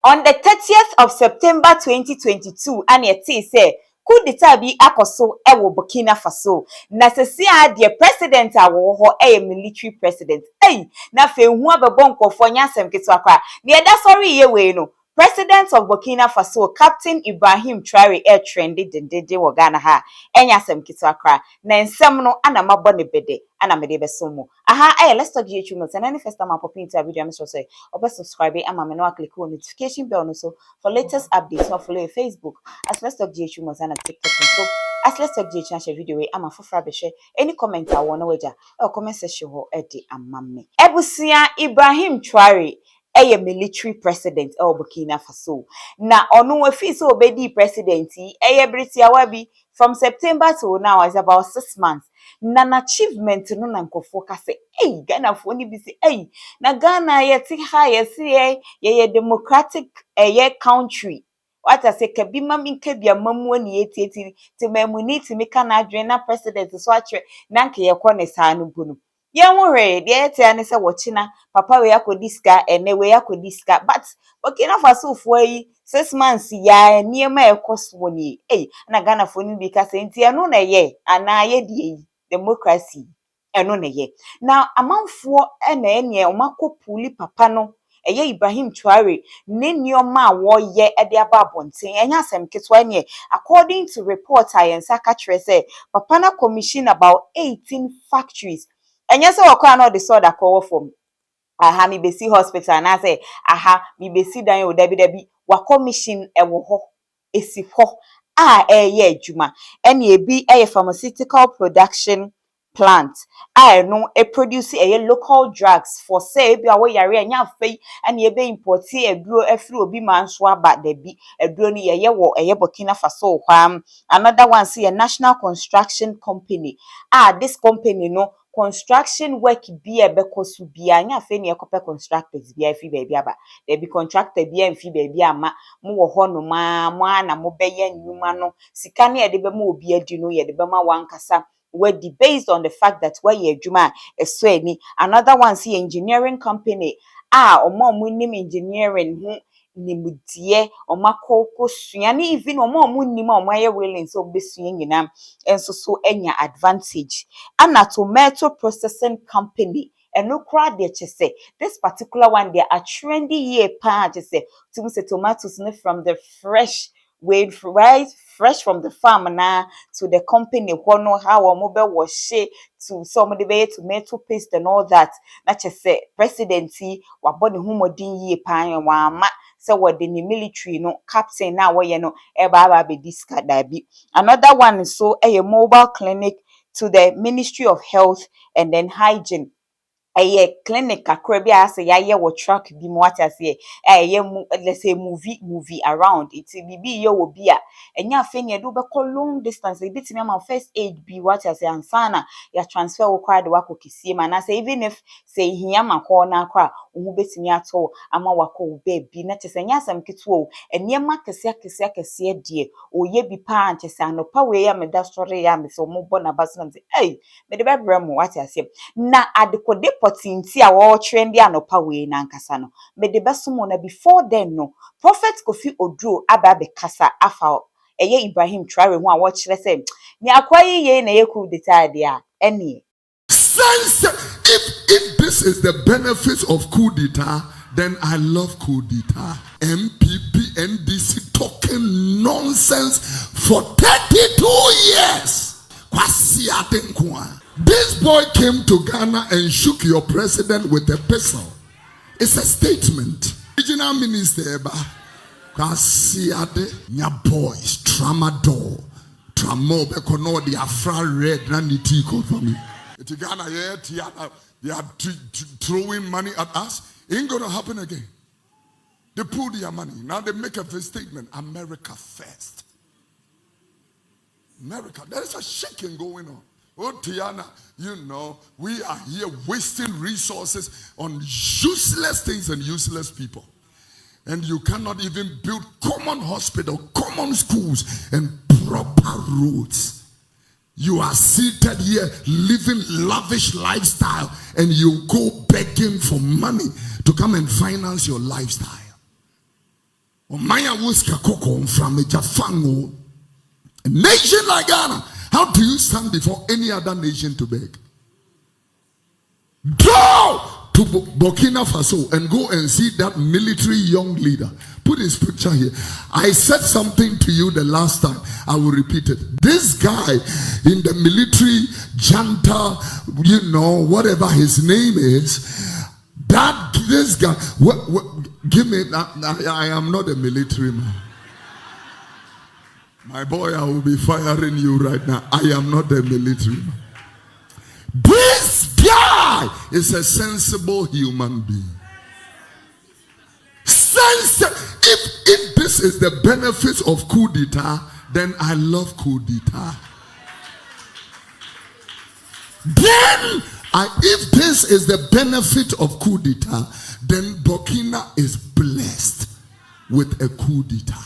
On the 30th of September 2022, and yet say, coup d'etat bi akoso ewo Burkina Faso. Na sesi a the president awo ho military president. Na fe hu abebo nkofo nyasem ketwa kwa. Ne da sorry ye we no. President of Burkina Faso, Captain Ibrahim Traoré ghtrend dendede wo Ghana ha. Enyasem ketwa kwa. Na nsem no ana mabɔ ne bede, ana mede beso mo. Aha, let's talk ghtrends. And any first time I pop into a video, I'm sure say, subscribe and I'm now click on notification bell also for latest updates. Or follow your Facebook as let's talk ghtrends and TikTok. So as let's talk ghtrends share video I'm a for share any comment I want to or comment section ho edi amame. Ebusia Ibrahim Traoré military president Burkina Faso. Na onu wefi so obedi presidenti Briti awabi from September to now is about 6 months. Na achievement no na nkofo ka se Ghana fo ni bi se na Ghana ye ti ha ye se ye democratic country. What I say kabi mami kabi amamu ani etieti ti mamuniti me kana adwen na president so atwe na nke ye kɔ ne saa no bu no. Ye nwore de ete ane se wochina papa we akodi ska ene we akodi ska but Burkina Faso fo yi 6 months ya niema ekoso ni na Ghana fo ni bi ka se nti eno na ye ana ye die democracy eno na ye na amanfo ena ene omakopuli papa no Ibrahim Traoré ne nioma wo ye de aba abonten enya asem ketwa ne according to report ayensa ka kire say papa na commission about 18 factories enye se wakwa na the sword akowo from aha mi besi hospital na say aha mi besi dan o dabi wa commission ewo ho esi ho ye adwuma ene ebi pharmaceutical production plant no produce local drugs for say bi awo yare anya afei ene ebe import eduro efiri obi manso aba dabi eduro ni ye wo Burkina Faso hwam. Another one say a national construction company this company no construction work bi ebekosu bi anya afei ne ekope constructors bi afi ba bi aba there be contractor bi amfi ba bi ama mo wo ho no ma mo ana mo beye nyuma no sika ne ye de be ma obi adi no ye de be ma wankasa wedi based on the fact that where ye adwuma eso ani. Another one see engineering company omo nim engineering ho nimudie omakoko sua ne even omo nim omo aye willing so besua nyina enso so enya advantage. Ana tomato processing company eno kra de chese this particular one they are trendy year pa chese to say tomatoes from the fresh fresh from the farm na to the company no how omobe wash to some of the tomato paste and all that na chese presidency wabɔ ne humodin yie pan wa ma se wode ni military no captain na wo ye no eba be diska dabi. Another one so a mobile clinic to the Ministry of Health and then Hygiene. Clinic akra bi ase ya wo truck bi mo atase let's say movie around it bibi ye obi a enya afa ne do be call long distance e bitimi am first aid bi watase ansana ya transfer wo kwa de wako kisie ma na say even if say hia ma call na akra wo betimi ato ama wako wo bi na tese nya asam kitwo enema kese de oye bi pa antese anopa we ya me da story ya me so mo bo na baso na say me de be bra mo watase na adekode potinti a wo trend anopa we na nkasa no me de beso na before then no prophet Kofi Oduro aba be kasa afa Ibrahim Traoré ho a wo kire say ni akwayi ye na ye coup d'etat de a ene sense if this is the benefits of coup d'etat, then I love coup d'etat. MPP NDC talking nonsense for 32 years. This boy came to Ghana and shook your president with a pistol. It's a statement. Regional minister, nya boys, tramadol, tramo, the afra red, nanitiko for me. It's Ghana, they are throwing money at us. Ain't gonna happen again. They pull their money. Now they make a statement. America first. America. There is a shaking going on. Oh, Tiana, you know, we are here wasting resources on useless things and useless people. And you cannot even build common hospital, common schools, and proper roads. You are seated here living lavish lifestyle and you go begging for money to come and finance your lifestyle. Maya Wuska Koko from a Jafango. A nation like Ghana, how do you stand before any other nation to beg? Go to Burkina Faso and go and see that military young leader. Put his picture here. I said something to you the last time. I will repeat it. This guy in the military junta, whatever his name is, this guy, give me, I am not a military man. My boy, I will be firing you right now. I am not a military man. This guy is a sensible human being. If this is the benefits of coup d'etat, then I love coup d'etat. Then, if this is the benefit of coup d'etat, then Burkina is blessed with a coup d'etat.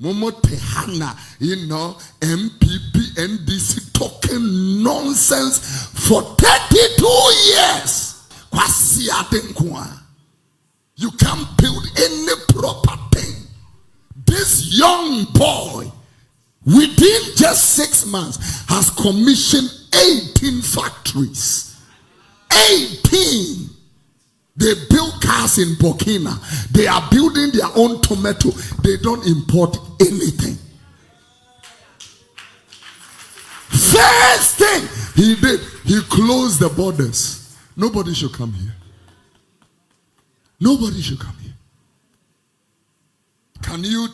Momo Tehana, MPP, NDC talking nonsense for 32 years. You can't build any proper thing. This young boy, within just 6 months, has commissioned 18 factories. 18. They build cars in Burkina. They are building their own tomato. They don't import anything. First thing he did, he closed the borders. Nobody should come here. Nobody should come here. Do you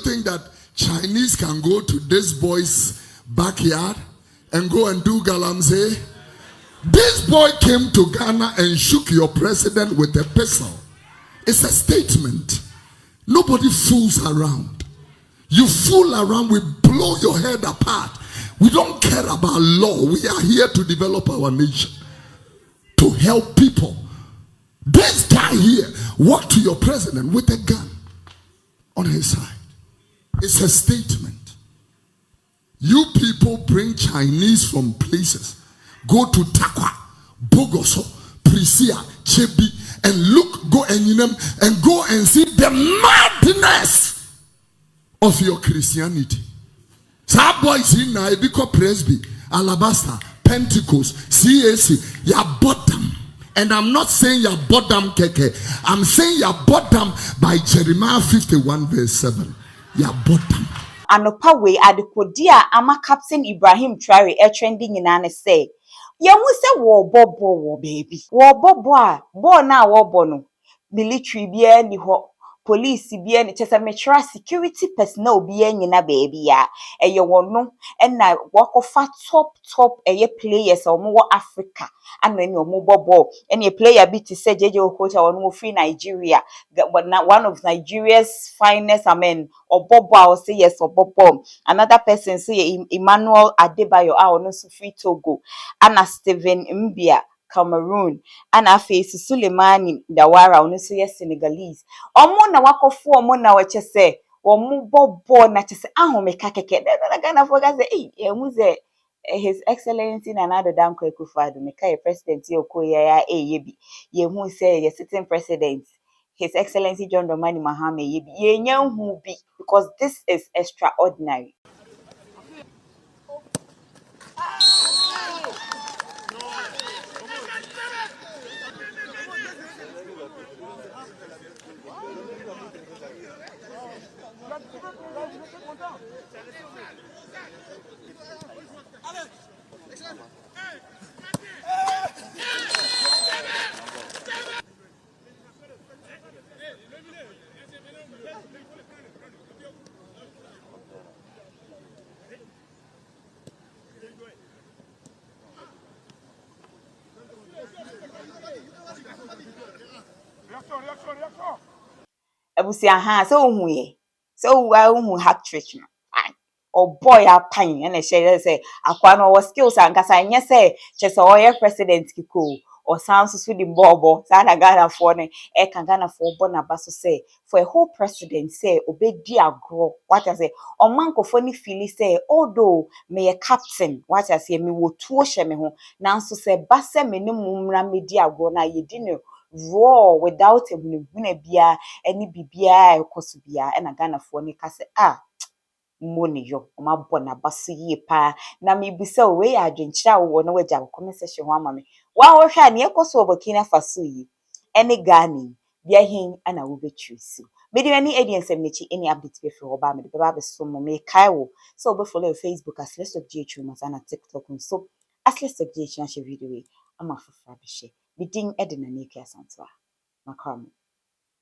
think that Chinese can go to this boy's backyard and go and do galamsey? This boy came to Ghana and shook your president with a pistol. It's a statement. Nobody fools around. You fool around, we blow your head apart. We don't care about law. We are here to develop our nation, to help people. This guy here walked to your president with a gun on his side. It's a statement. You people bring Chinese from places. Go to Takwa, Bogoso, Prisia, Chebi, and go and see the madness of your Christianity. Some boys in Naibiko Presby, Alabaster, Pentecost, CAC, your bottom. And I'm not saying your bottom keke. I'm saying your bottom by Jeremiah 51 verse 7. Your bottom. Anopa we adekodia ama Captain Ibrahim Traoré trending in ane say. Yamu se wo bobo wo baby. Wo bobo a bo na wo bono. Military bia ni ho. Police bia ni chesa metra security personnel bia nyina baby ya. Eye wono na wakofa top players omo wo Africa. Ano ni omo bobo. Ene player bi to say JJ Okocha ono free Nigeria. One of Nigeria's finest Obobo I will say yes Obobo. Another person say Emmanuel Adebayo ono so free Togo. Anna Steven Mbia Cameroon. Anna face Suleimani Dawara ono so yes Senegalese. Omo na wakofu omo na wache say omo bobo na che say ahomeka keke. Na Ghana for say muze His Excellency Nana Danko Ekufado Meka President Okoya yebi. Ye mu say ye sitting president. His Excellency John Dramani Mahama yebi. Ye nyan hu bi because this is extraordinary. Ebusi aha so hu ye. So wa hu hack trick no. Or boy a pine and say akwa no was skills and kasa nye say chese oye president kiko or sounds so the bobo sana Ghana for ne e kan Ghana for bona baso say for a whole president say obedi agro what I say o mankofo ni feel say although me a captain what I say me wo tuo hye me ho nanso say ba se me ne mumra medi agro na ye di ne raw without a bia any bibia ekosubia and a Ghana for ne kase money yo ma bona basu ye pa na me bisa we adwenkyira wo no waja comment section ho ama me wa wo hwa ne ekoso Burkina Faso yi ene Ghana bia hin ana wo betwisi me de ani ediensem ne chi any update be for oba me de ba be so mo me kai wo so be follow Facebook as list of ghtrends and TikTok so as list of ghtrends video ama fafa be she me din edina ne ke asantoa makram